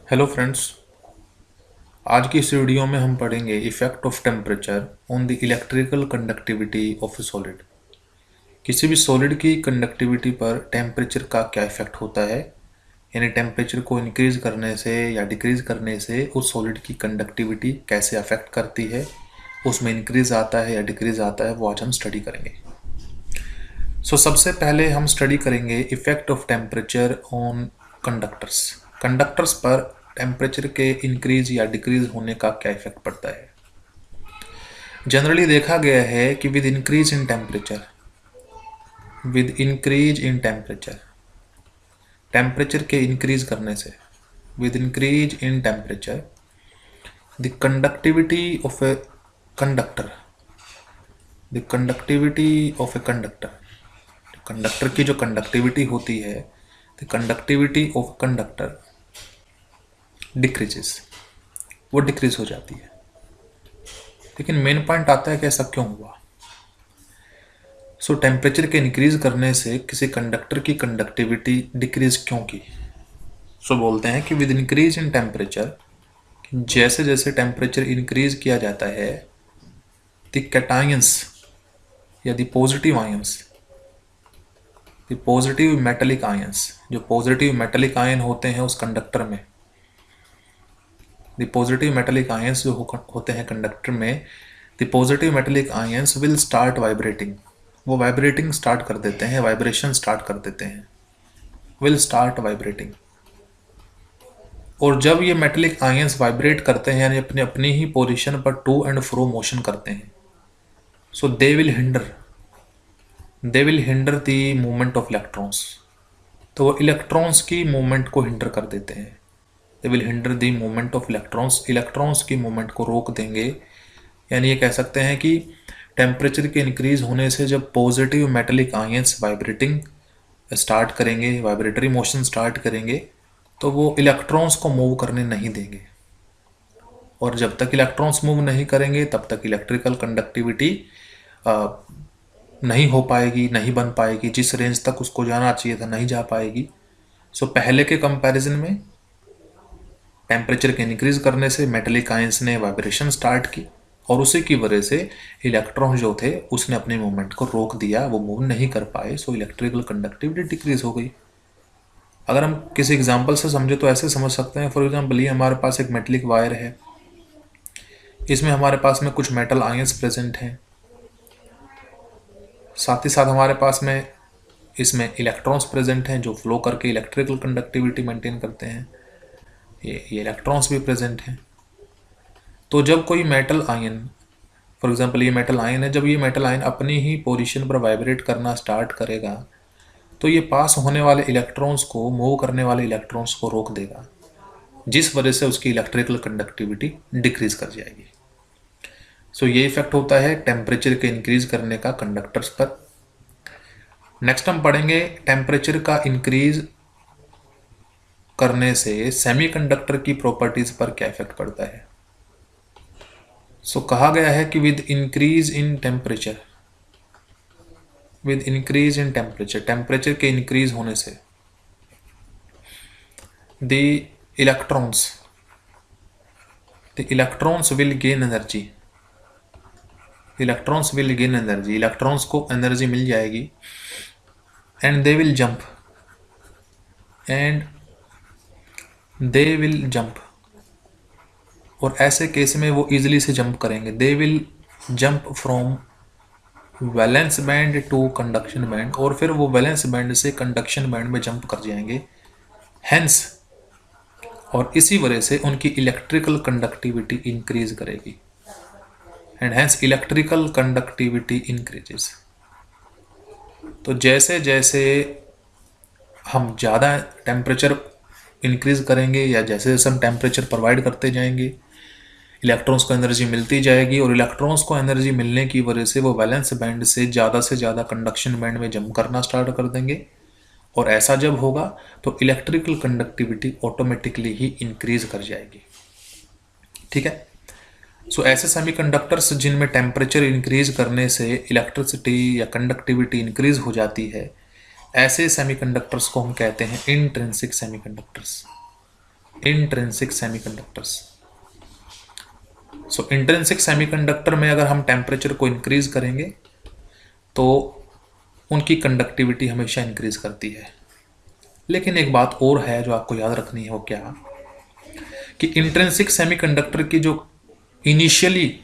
Hello friends. आज की इस वीडियो में हम पढ़ेंगे effect of temperature on the electrical conductivity of A solid. किसी भी सॉलिड की कंडक्टिविटी पर टेम्परेचर का क्या इफेक्ट होता है, यानी टेम्परेचर को इंक्रीज करने से या डिक्रीज करने से उस सॉलिड की कंडक्टिविटी कैसे अफेक्ट करती है, उसमें इंक्रीज आता है या डिक्रीज आता है, वो आज हम स्टडी करेंगे। सबसे पहले हम स्टडी करेंगे effect of temperature on conductors. Conductors पर टेम्परेचर के इंक्रीज या डिक्रीज होने का क्या इफेक्ट पड़ता है। जनरली देखा गया है कि with increase in temperature temperature के इंक्रीज करने से, with increase in temperature the conductivity of a conductor the conductivity of a conductor conductor की जो कंडक्टिविटी होती है, the conductivity of conductor decreases, वो डिक्रीज हो जाती है। लेकिन मेन पॉइंट आता है कि ऐसा क्यों हुआ। टेम्परेचर के इंक्रीज करने से किसी कंडक्टर की कंडक्टिविटी डिक्रीज क्यों की। बोलते हैं कि विद इंक्रीज इन टेम्परेचर, जैसे जैसे टेम्परेचर इंक्रीज किया जाता है, द कैटायंस या the positive ions, the positive metallic ions, जो पॉजिटिव मेटेलिक आयन होते हैं उस कंडक्टर में, द पॉजिटिव मेटेलिक आयंस जो होते हैं कंडक्टर में, the positive metallic ions will start vibrating, वो वाइब्रेटिंग स्टार्ट कर देते हैं, वाइब्रेशन स्टार्ट कर देते हैं, विल स्टार्ट वाइब्रेटिंग। और जब ये मेटेलिक आयंस वाइब्रेट करते हैं, यानी अपने अपनी ही पोजीशन पर टू एंड फ्रो मोशन करते हैं, so they will hinder the movement of electrons, तो वो इलेक्ट्रॉन्स की मूवमेंट को हिंडर कर देते हैं। दे will hinder the movement of electrons, electrons की मूवमेंट को रोक देंगे। यानी ये कह सकते हैं कि टेम्परेचर के इंक्रीज होने से जब positive metallic ions vibrating start करेंगे, वाइब्रेटरी मोशन स्टार्ट करेंगे, तो वो इलेक्ट्रॉन्स को मूव करने नहीं देंगे। और जब तक इलेक्ट्रॉन्स मूव नहीं करेंगे तब तक इलेक्ट्रिकल कंडक्टिविटी नहीं हो पाएगी, नहीं बन पाएगी, जिस रेंज तक उसको जाना चाहिए था नहीं जा पाएगी। पहले के कंपैरिजन में टेम्परेचर के इंक्रीज करने से मेटेलिक आयंस ने वाइब्रेशन स्टार्ट की और उसी की वजह से इलेक्ट्रॉन जो थे उसने अपने मूवमेंट को रोक दिया, वो मूव नहीं कर पाए। इलेक्ट्रिकल कंडक्टिविटी डिक्रीज हो गई। अगर हम किसी एग्जांपल से समझे तो ऐसे समझ सकते हैं। फॉर एग्जांपल ये हमारे पास एक मेटेलिक वायर है, इसमें हमारे पास में कुछ मेटल आयंस प्रेजेंट हैं, साथ ही साथ हमारे पास में इसमें इलेक्ट्रॉन्स प्रेजेंट हैं जो फ्लो करके इलेक्ट्रिकल कंडक्टिविटी मेंटेन करते हैं। ये इलेक्ट्रॉन्स भी प्रेजेंट हैं। तो जब कोई मेटल आयन, फॉर एग्जांपल ये मेटल आयन है, जब ये मेटल आयन अपनी ही पोजीशन पर वाइब्रेट करना स्टार्ट करेगा तो ये पास होने वाले इलेक्ट्रॉन्स को, मूव करने वाले इलेक्ट्रॉन्स को रोक देगा, जिस वजह से उसकी इलेक्ट्रिकल कंडक्टिविटी डिक्रीज कर जाएगी। ये इफेक्ट होता है टेम्परेचर के इंक्रीज करने का कंडक्टर्स पर। नेक्स्ट हम पढ़ेंगे टेम्परेचर का इंक्रीज करने से सेमीकंडक्टर की प्रॉपर्टीज पर क्या इफेक्ट पड़ता है। कहा गया है कि with increase in temperature, temperature के इंक्रीज होने से the electrons will gain energy, electrons को एनर्जी मिल जाएगी। एंड दे विल जंप, और ऐसे केस में वो इजीली से जंप करेंगे। They will jump from valence band to conduction band, और फिर वो वैलेंस बैंड से कंडक्शन बैंड में जंप कर जाएंगे। हेंस, और इसी वजह से उनकी इलेक्ट्रिकल कंडक्टिविटी इंक्रीज करेगी। And hence electrical conductivity increases. तो जैसे जैसे हम ज़्यादा टेम्परेचर इंक्रीज करेंगे या जैसे जैसे हम टेम्परेचर प्रोवाइड करते जाएंगे, इलेक्ट्रॉन्स को एनर्जी मिलती जाएगी, और इलेक्ट्रॉन्स को एनर्जी मिलने की वजह से वो वैलेंस बैंड से ज़्यादा कंडक्शन बैंड में जंप करना स्टार्ट कर देंगे। और ऐसा जब होगा तो इलेक्ट्रिकल कंडक्टिविटी ऑटोमेटिकली ही इंक्रीज कर जाएगी। ठीक है। ऐसे सेमीकंडक्टर्स जिनमें टेम्परेचर इंक्रीज करने से इलेक्ट्रिसिटी या कंडक्टिविटी इंक्रीज हो जाती है, ऐसे सेमीकंडक्टर्स को हम कहते हैं intrinsic semiconductors. Intrinsic semiconductors. So intrinsic semiconductor में अगर हम टेम्परेचर को इंक्रीज करेंगे तो उनकी कंडक्टिविटी हमेशा इंक्रीज करती है। लेकिन एक बात और है जो आपको याद रखनी है, वो क्या कि इंट्रिंसिक सेमीकंडक्टर की जो इनिशियली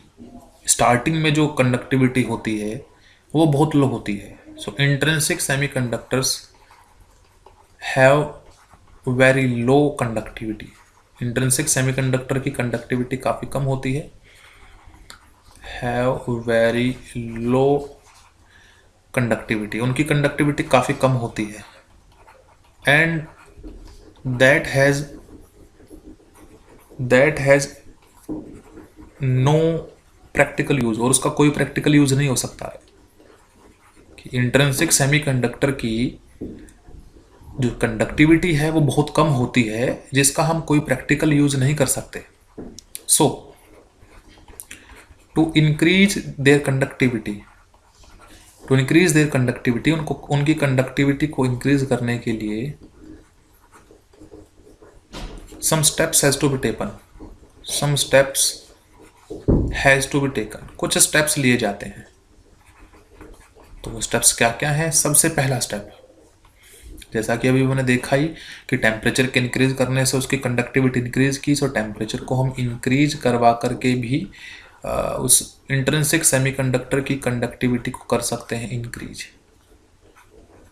स्टार्टिंग में जो कंडक्टिविटी होती है वो बहुत लो होती है। So intrinsic semiconductors have very low conductivity. Intrinsic semiconductor की कंडक्टिविटी काफ़ी कम होती है, हैव वेरी लो कंडक्टिविटी, उनकी कंडक्टिविटी काफ़ी कम होती है। And that has no practical use, और उसका कोई प्रैक्टिकल यूज़ नहीं हो सकता है कि इंट्रिंसिक सेमीकंडक्टर की जो कंडक्टिविटी है वो बहुत कम होती है जिसका हम कोई प्रैक्टिकल यूज़ नहीं कर सकते। सो टू इंक्रीज देयर कंडक्टिविटी, उनको उनकी कंडक्टिविटी को इंक्रीज करने के लिए some steps has to be taken, कुछ स्टेप्स लिए जाते हैं। तो वो स्टेप्स क्या क्या हैं? सबसे पहला स्टेप, जैसा कि अभी मैंने देखा ही कि टेम्परेचर के इंक्रीज करने से उसकी कंडक्टिविटी इंक्रीज की, सो टेम्परेचर को हम इंक्रीज करवा करके भी उस इंट्रिंसिक सेमीकंडक्टर की कंडक्टिविटी को कर सकते हैं इंक्रीज।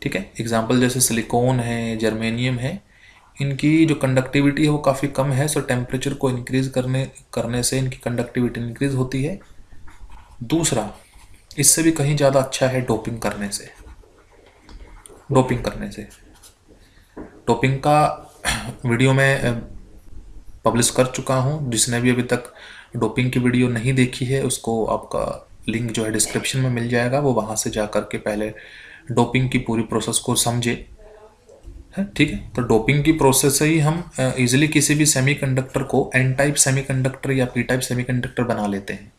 ठीक है, एग्जांपल जैसे सिलिकॉन है, जर्मेनियम है, इनकी जो कंडक्टिविटी है वो काफ़ी कम है, सो टेम्परेचर को इंक्रीज करने से इनकी कंडक्टिविटी इंक्रीज होती है। दूसरा, इससे भी कहीं ज़्यादा अच्छा है डोपिंग करने से। डोपिंग का वीडियो मैं पब्लिश कर चुका हूँ। जिसने भी अभी तक डोपिंग की वीडियो नहीं देखी है उसको आपका लिंक जो है डिस्क्रिप्शन में मिल जाएगा, वो वहाँ से जा कर के पहले डोपिंग की पूरी प्रोसेस को समझे। ठीक है, तो डोपिंग की प्रोसेस से ही हम इजीली किसी भी सेमीकंडक्टर को एन टाइप सेमीकंडक्टर या पी टाइप सेमीकंडक्टर बना लेते हैं।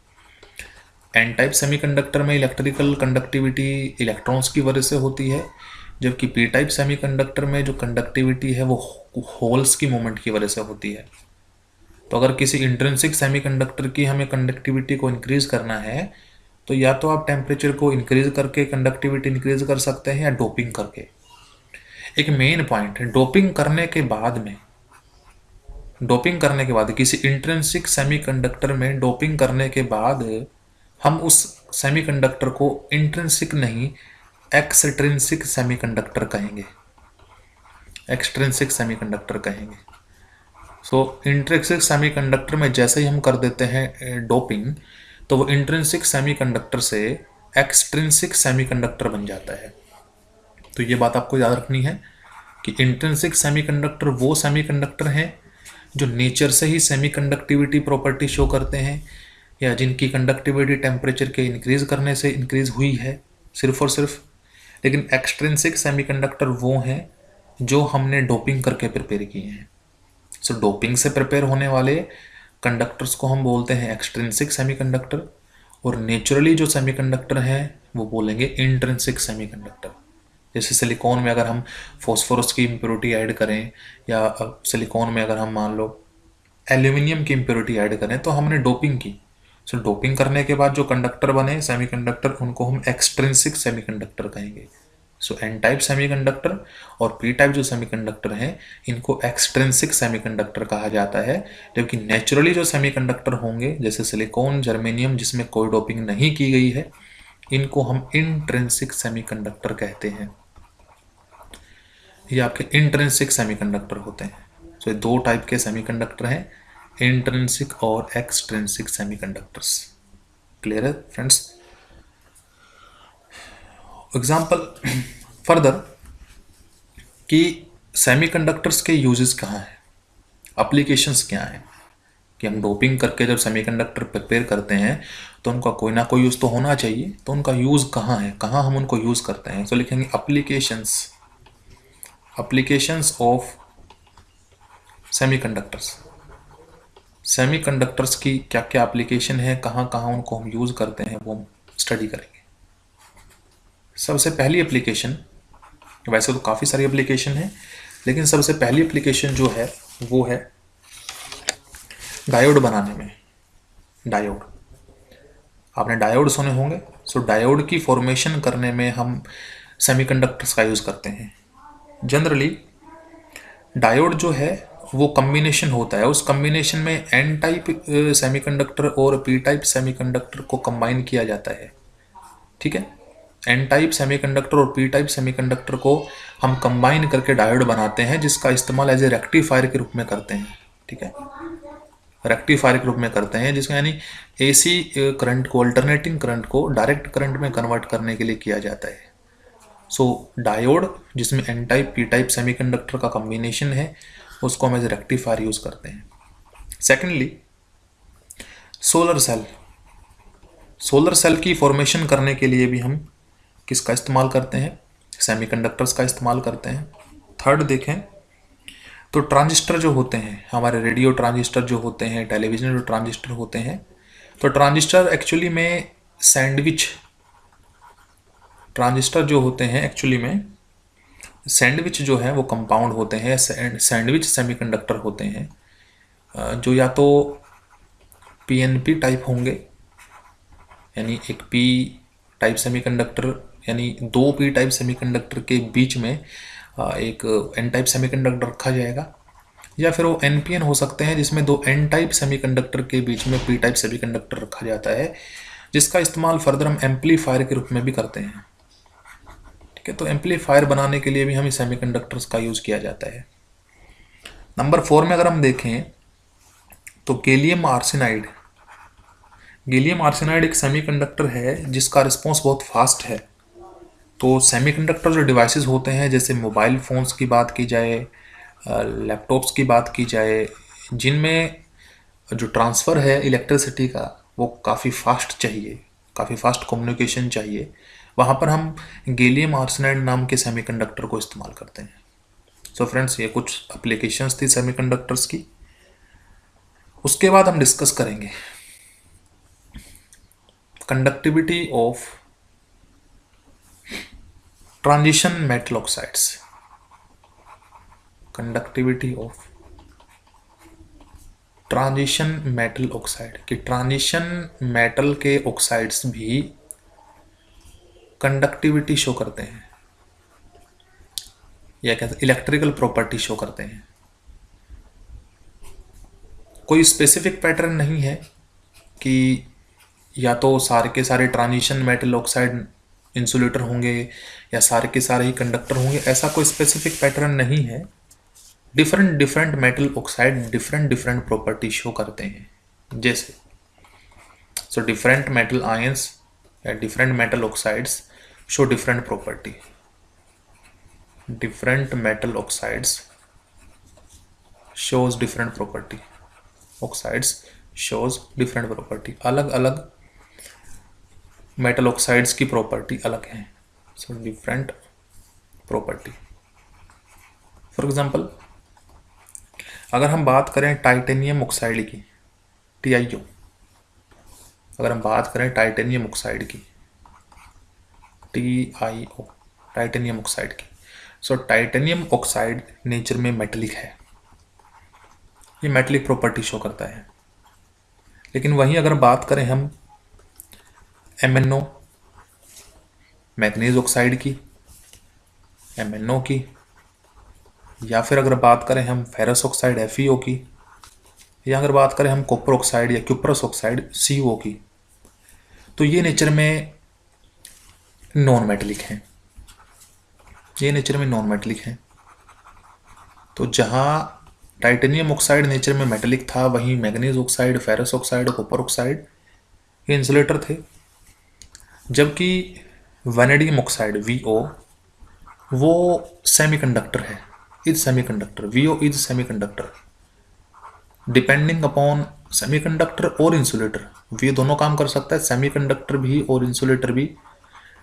एन टाइप सेमीकंडक्टर में इलेक्ट्रिकल कंडक्टिविटी इलेक्ट्रॉन्स की वजह से होती है, जबकि पी टाइप सेमीकंडक्टर में जो कंडक्टिविटी है वो होल्स की मूवमेंट की वजह से होती है। तो अगर किसी इंट्रिंसिक सेमीकंडक्टर की हमें कंडक्टिविटी को इंक्रीज करना है तो या तो आप टेम्परेचर को इंक्रीज करके कंडक्टिविटी इंक्रीज कर सकते हैं या डोपिंग करके। एक मेन पॉइंट है, डोपिंग करने के बाद किसी इंट्रिंसिक सेमीकंडक्टर में डोपिंग करने के बाद हम उस सेमीकंडक्टर को इंट्रिंसिक नहीं एक्सट्रिंसिक सेमीकंडक्टर कहेंगे। सो इंट्रिंसिक सेमीकंडक्टर में जैसे ही हम कर देते हैं डोपिंग तो वो इंट्रिंसिक सेमीकंडक्टर से एक्सट्रिंसिक सेमीकंडक्टर बन जाता है। तो ये बात आपको याद रखनी है कि इंट्रिंसिक सेमीकंडक्टर वो सेमीकंडक्टर हैं जो नेचर से ही सेमीकंडक्टिविटी प्रॉपर्टी शो करते हैं या जिनकी कंडक्टिविटी टेम्परेचर के इंक्रीज करने से इंक्रीज हुई है सिर्फ और सिर्फ। लेकिन एक्सट्रिंसिक सेमीकंडक्टर वो हैं जो हमने डोपिंग करके प्रिपेयर किए हैं। सो डोपिंग से प्रिपेयर होने वाले कंडक्टर्स को हम बोलते हैं एक्सट्रिंसिक सेमीकंडक्टर, और नेचुरली जो सेमीकंडक्टर हैं वो बोलेंगे इंट्रिंसिक सेमीकंडक्टर। जैसे सिलिकॉन में अगर हम फॉस्फोरस की इम्प्योरिटी ऐड करें या सिलिकॉन में अगर हम मान लो एल्यूमिनियम की इम्प्योरिटी ऐड करें तो हमने डोपिंग की। सो डोपिंग करने के बाद जो कंडक्टर बने सेमीकंडक्टर उनको हम एक्सट्रिंसिक सेमीकंडक्टर कहेंगे। सो एन टाइप सेमीकंडक्टर और पी टाइप जो सेमीकंडक्टर हैं इनको एक्सट्रिंसिक सेमीकंडक्टर कहा जाता है, जबकि नेचुरली जो सेमीकंडक्टर होंगे जैसे सिलिकॉन, जर्मेनियम जिसमें कोई डोपिंग नहीं की गई है, इनको हम इंट्रिंसिक सेमीकंडक्टर कहते हैं। ये आपके इंट्रिंसिक सेमीकंडक्टर होते हैं। सो ये दो टाइप के सेमीकंडक्टर हैं, इंट्रिंसिक और एक्सट्रिंसिक सेमीकंडक्टर्स। क्लियर है फ्रेंड्स? एग्जाम्पल फर्दर कि सेमीकंडक्टर्स के यूजेस कहाँ हैं, एप्लीकेशंस क्या हैं, कि हम डोपिंग करके जब सेमीकंडक्टर प्रिपेयर करते हैं तो उनका कोई ना कोई यूज़ तो होना चाहिए, तो उनका यूज़ कहाँ है, कहाँ हम उनको यूज़ करते हैं। तो लिखेंगे एप्लीकेशंस ऑफ सेमीकंडक्टर्स की क्या क्या एप्लीकेशन है, कहाँ कहाँ उनको हम यूज़ करते हैं, वो हम स्टडी करेंगे। सबसे पहली एप्लीकेशन, वैसे तो काफ़ी सारी एप्लीकेशन है लेकिन सबसे पहली एप्लीकेशन जो है वो है डायोड बनाने में, डायोड, आपने डायोड सुने होंगे। सो डायोड की फॉर्मेशन करने में हम सेमीकंडक्टर्स का यूज़ करते हैं। जनरली डायोड जो है वो कम्बिनेशन होता है, उस कम्बिनेशन में एन टाइप सेमीकंडक्टर और पी टाइप सेमीकंडक्टर को कंबाइन किया जाता है। ठीक है, एन टाइप सेमीकंडक्टर और पी टाइप सेमीकंडक्टर को हम कंबाइन करके डायोड बनाते हैं, जिसका इस्तेमाल एज ए रेक्टिफायर के रूप में करते हैं। ठीक है, रेक्टिफायर के रूप में करते हैं, जिसमें यानी एसी करंट को, अल्टरनेटिंग करंट को डायरेक्ट करंट में कन्वर्ट करने के लिए किया जाता है। सो डायोड जिसमें N type P type semiconductor का कॉम्बिनेशन है, उसको हम एज रेक्टिफायर यूज करते हैं। Secondly solar cell, solar cell की फॉर्मेशन करने के लिए भी हम किसका इस्तेमाल करते हैं, सेमीकंडक्टर्स का इस्तेमाल करते हैं। थर्ड देखें तो ट्रांजिस्टर जो होते हैं, हमारे रेडियो ट्रांजिस्टर जो होते हैं, टेलीविजन जो ट्रांजिस्टर होते हैं, तो ट्रांजिस्टर एक्चुअली में सैंडविच, ट्रांजिस्टर जो होते हैं एक्चुअली में सैंडविच जो है वो कंपाउंड होते हैं, सैंडविच सेमीकंडक्टर होते हैं, जो या तो पीएनपी टाइप होंगे, यानी एक पी टाइप सेमीकंडक्टर, यानी दो पी टाइप सेमीकंडक्टर के बीच में एक एन टाइप सेमीकंडक्टर रखा जाएगा, या फिर वो एनपीएन हो सकते हैं जिसमें दो एन टाइप सेमीकंडक्टर के बीच में पी टाइप सेमीकंडक्टर रखा जाता है, जिसका इस्तेमाल फर्दर हम एम्पलीफायर के रूप में भी करते हैं। ठीक है, तो एम्पलीफायर बनाने के लिए भी हमें सेमीकंडक्टर्स का यूज़ किया जाता है। नंबर 4 में अगर हम देखें तो गैलियम आर्सेनाइड, गैलियम आर्सेनाइड एक सेमीकंडक्टर है जिसका रिस्पॉन्स बहुत फास्ट है। तो सेमीकंडक्टर जो डिवाइसेस होते हैं, जैसे मोबाइल फ़ोन्स की बात की जाए, लैपटॉप्स की बात की जाए, जिनमें जो ट्रांसफ़र है इलेक्ट्रिसिटी का वो काफ़ी फास्ट चाहिए, काफ़ी फास्ट कम्युनिकेशन चाहिए, वहाँ पर हम गैलियम आर्सेनाइड नाम के सेमीकंडक्टर को इस्तेमाल करते हैं। सो फ्रेंड्स, ये कुछ एप्लीकेशंस थी सेमीकंडक्टर्स की। उसके बाद हम डिस्कस करेंगे conductivity of transition metal oxides, conductivity of transition metal oxide, कि ट्रांजिशन मेटल के ऑक्साइड्स भी कंडक्टिविटी शो करते हैं, या कहते हैं इलेक्ट्रिकल प्रॉपर्टी शो करते हैं। कोई स्पेसिफिक पैटर्न नहीं है कि या तो सारे के सारे ट्रांजिशन मेटल ऑक्साइड इंसुलेटर होंगे या सारे के सारे ही कंडक्टर होंगे, ऐसा कोई स्पेसिफिक पैटर्न नहीं है। Different different metal oxide different different property show करते हैं। जैसे सो डिफरेंट मेटल आयंस या different metal oxides show different property, different metal oxides shows different property, oxides shows different property, अलग अलग मेटल ऑक्साइड्स की property अलग है। So different property. For example अगर हम बात करें टाइटेनियम ऑक्साइड की, TiO, अगर हम बात करें टाइटेनियम ऑक्साइड की, TiO, टाइटेनियम ऑक्साइड की, सो टाइटेनियम ऑक्साइड नेचर में मेटलिक है, ये मेटलिक प्रॉपर्टी शो करता है। लेकिन वहीं अगर बात करें हम MnO, मैग्नीज ऑक्साइड की, MnO की, या फिर अगर बात करें हम फेरस ऑक्साइड FeO की, या अगर बात करें हम कॉपर ऑक्साइड या क्यूप्रस ऑक्साइड CO की, तो ये नेचर में नॉन मेटलिक हैं, ये नेचर में नॉन मेटलिक हैं। तो जहाँ टाइटेनियम ऑक्साइड नेचर में मेटलिक था, वहीं manganese oxide, ferrous oxide, copper oxide ये इंसुलेटर थे। जबकि वैनेडियम ऑक्साइड VO वो सेमीकंडक्टर है, is semiconductor, VO is semiconductor, depending upon semiconductor और इंसुलेटर, ये दोनों काम कर सकता है, सेमीकंडक्टर भी और इंसुलेटर भी,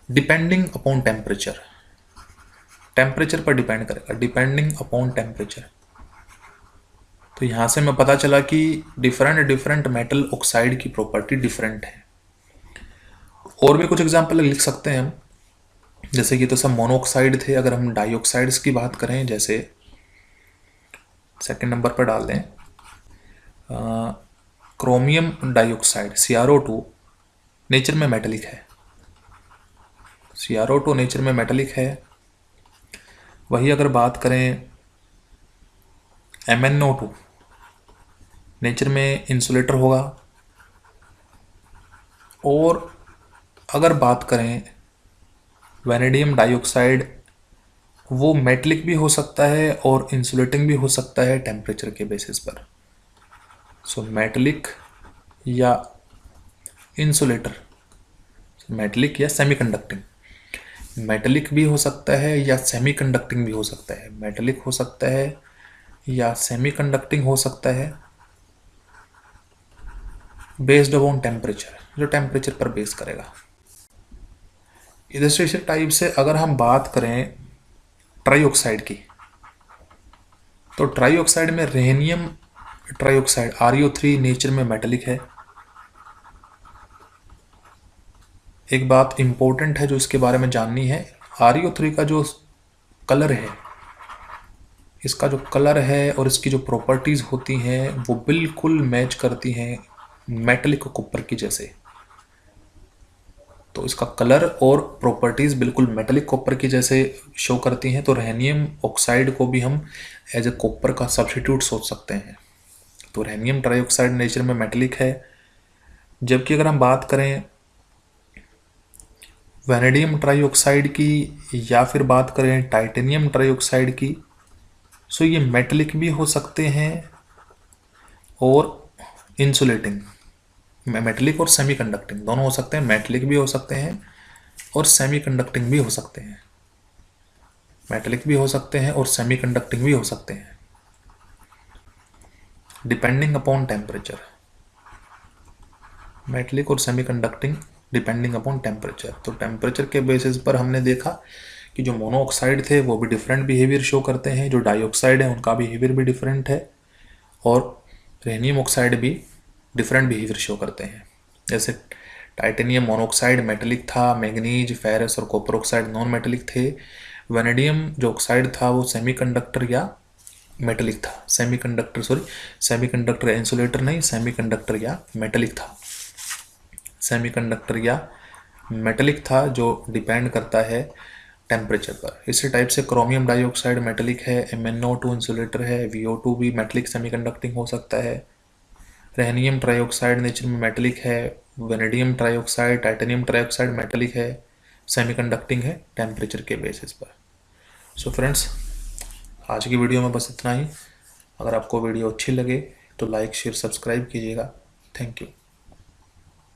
डिपेंडिंग अपॉन टेम्परेचर, टेम्परेचर पर डिपेंड करेगा, डिपेंडिंग अपॉन टेम्परेचर। तो यहाँ से हमें पता चला कि डिफरेंट डिफरेंट मेटल ऑक्साइड की प्रॉपर्टी डिफरेंट है। और भी कुछ एग्जांपल लिख सकते हैं हम, जैसे कि तो सब मोनोऑक्साइड थे। अगर हम डाइऑक्साइड्स की बात करें, जैसे सेकंड नंबर पर डाल दें क्रोमियम डाइऑक्साइड CrO2 नेचर में मेटेलिक है, CrO2 नेचर में मेटेलिक है। वही अगर बात करें MnO2 नेचर में इंसुलेटर होगा। और अगर बात करें वैनेडियम डाइऑक्साइड, वो मेटलिक भी हो सकता है और इंसुलेटिंग भी हो सकता है टेम्परेचर के बेसिस पर। सो मेटलिक या इंसुलेटर, मेटलिक या सेमीकंडक्टिंग, मेटलिक भी हो सकता है या सेमीकंडक्टिंग भी हो सकता है, मेटलिक हो सकता है या सेमीकंडक्टिंग हो सकता है, बेस्ड अपॉन टेम्परेचर, जो टेम्परेचर पर बेस करेगा। इधर टाइप से अगर हम बात करें ट्राइऑक्साइड की, तो ट्राइऑक्साइड में रेनियम ट्राइऑक्साइड ReO3 नेचर में मेटेलिक है। एक बात इंपॉर्टेंट है जो इसके बारे में जाननी है, ReO3 का जो कलर है, इसका जो कलर है और इसकी जो प्रॉपर्टीज होती हैं वो बिल्कुल मैच करती हैं मेटेलिक कॉपर की जैसे। तो इसका कलर और प्रॉपर्टीज बिल्कुल मेटेलिक कॉपर की जैसे शो करती हैं। तो रेनियम ऑक्साइड को भी हम एज ए कॉपर का सब्स्टिट्यूट सोच सकते हैं। तो रेनियम ट्राइऑक्साइड नेचर में मेटेलिक है। जबकि अगर हम बात करें वैनेडियम ट्राइऑक्साइड की या फिर बात करें टाइटेनियम ट्राइऑक्साइड की, सो ये मेटेलिक भी हो सकते हैं और इंसुलेटिंग, मेटेलिक और सेमीकंडक्टिंग दोनों हो सकते हैं। मेटेलिक भी हो सकते हैं और सेमीकंडक्टिंग भी हो सकते हैं, मेटेलिक भी हो सकते हैं और सेमीकंडक्टिंग भी हो सकते हैं, डिपेंडिंग अपॉन टेम्परेचर। मेटेलिक और सेमीकंडक्टिंग डिपेंडिंग अपॉन टेम्परेचर। तो टेम्परेचर के बेसिस पर हमने देखा कि जो मोनोऑक्साइड थे वो भी डिफरेंट बिहेवियर शो करते हैं, जो डाइऑक्साइड है उनका बिहेवियर भी डिफरेंट है, और रेनियम ऑक्साइड भी डिफरेंट बिहेवियर शो करते हैं। जैसे टाइटेनियम मोनोऑक्साइड मेटेलिक था, मैग्नीज, फेरस और कॉपर ऑक्साइड नॉन मेटेलिक थे। वैनेडियम जो ऑक्साइड था वो सेमीकंडक्टर या मेटेलिक था, सेमीकंडक्टर इंसुलेटर नहीं, सेमीकंडक्टर या मेटेलिक था, सेमीकंडक्टर या मेटेलिक था, जो डिपेंड करता है टेम्परेचर पर। इसी टाइप से क्रोमियम डाइऑक्साइड मेटेलिक है, MnO2 इंसुलेटर है, VO2 भी मेटेलिक सेमीकंडक्टिंग हो सकता है, रेनियम ट्राइऑक्साइड नेचर में मेटेलिक है, vanadium trioxide, titanium trioxide metallic है, सेमीकंडक्टिंग है टेम्परेचर के बेसिस पर। सो फ्रेंड्स, आज की वीडियो में बस इतना ही। अगर आपको वीडियो अच्छी लगे तो लाइक शेयर सब्सक्राइब कीजिएगा। Thank you.